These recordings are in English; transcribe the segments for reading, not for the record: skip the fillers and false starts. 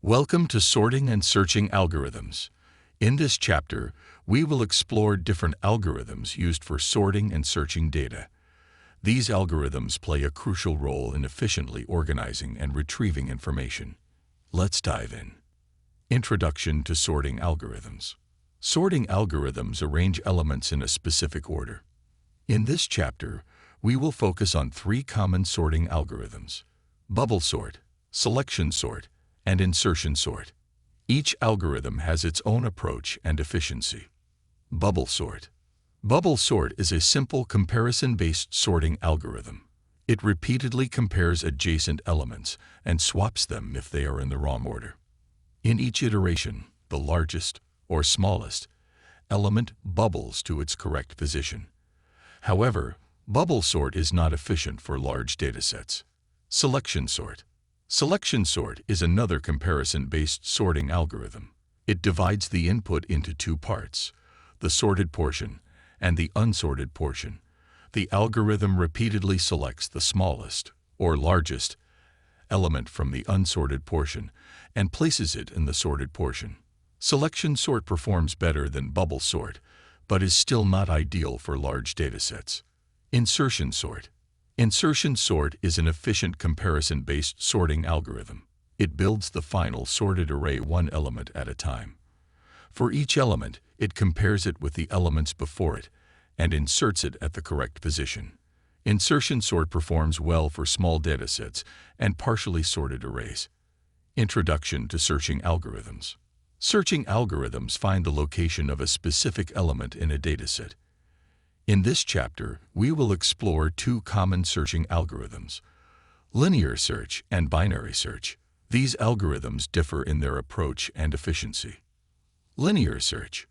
Welcome to Sorting and Searching Algorithms. In this chapter, we will explore different algorithms used for sorting and searching data. These algorithms play a crucial role in efficiently organizing and retrieving information. Let's dive in. Introduction to sorting algorithms. Sorting algorithms arrange elements in a specific order. In this chapter, we will focus on three common sorting algorithms: bubble sort, selection sort, and insertion sort. Each algorithm has its own approach and efficiency. Bubble sort. Bubble sort is a simple comparison-based sorting algorithm. It repeatedly compares adjacent elements and swaps them if they are in the wrong order. In each iteration, the largest or smallest element bubbles to its correct position. However, bubble sort is not efficient for large datasets. Selection sort. Selection sort is another comparison-based sorting algorithm. It divides the input into two parts, the sorted portion and the unsorted portion. The algorithm repeatedly selects the smallest or largest element from the unsorted portion and places it in the sorted portion. Selection sort performs better than bubble sort, but is still not ideal for large datasets. Insertion sort. Insertion sort is an efficient comparison-based sorting algorithm. It builds the final sorted array one element at a time. For each element, it compares it with the elements before it and inserts it at the correct position. Insertion sort performs well for small datasets and partially sorted arrays. Introduction to searching algorithms. Searching algorithms find the location of a specific element in a dataset. In this chapter, we will explore two common searching algorithms: linear search and binary search. These algorithms differ in their approach and efficiency. Linear search.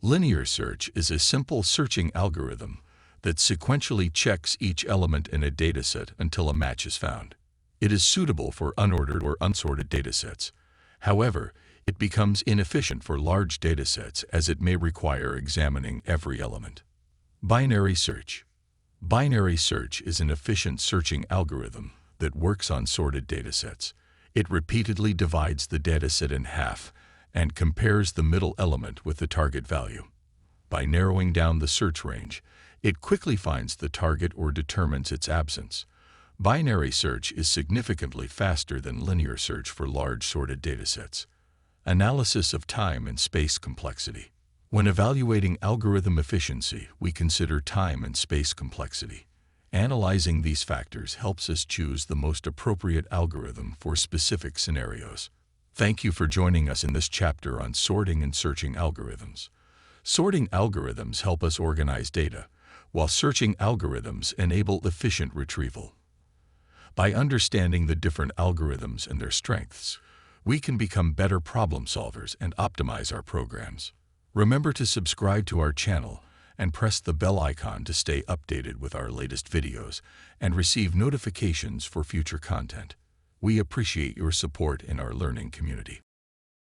Linear search is a simple searching algorithm that sequentially checks each element in a dataset until a match is found. It is suitable for unordered or unsorted datasets. However, it becomes inefficient for large datasets as it may require examining every element. Binary search. Binary search is an efficient searching algorithm that works on sorted datasets. It repeatedly divides the dataset in half and compares the middle element with the target value. By narrowing down the search range, it quickly finds the target or determines its absence. Binary search is significantly faster than linear search for large sorted datasets. Analysis of time and space complexity. When evaluating algorithm efficiency, we consider time and space complexity. Analyzing these factors helps us choose the most appropriate algorithm for specific scenarios. Thank you for joining us in this chapter on sorting and searching algorithms. Sorting algorithms help us organize data, while searching algorithms enable efficient retrieval. By understanding the different algorithms and their strengths, we can become better problem solvers and optimize our programs. Remember to subscribe to our channel and press the bell icon to stay updated with our latest videos and receive notifications for future content. We appreciate your support in our learning community.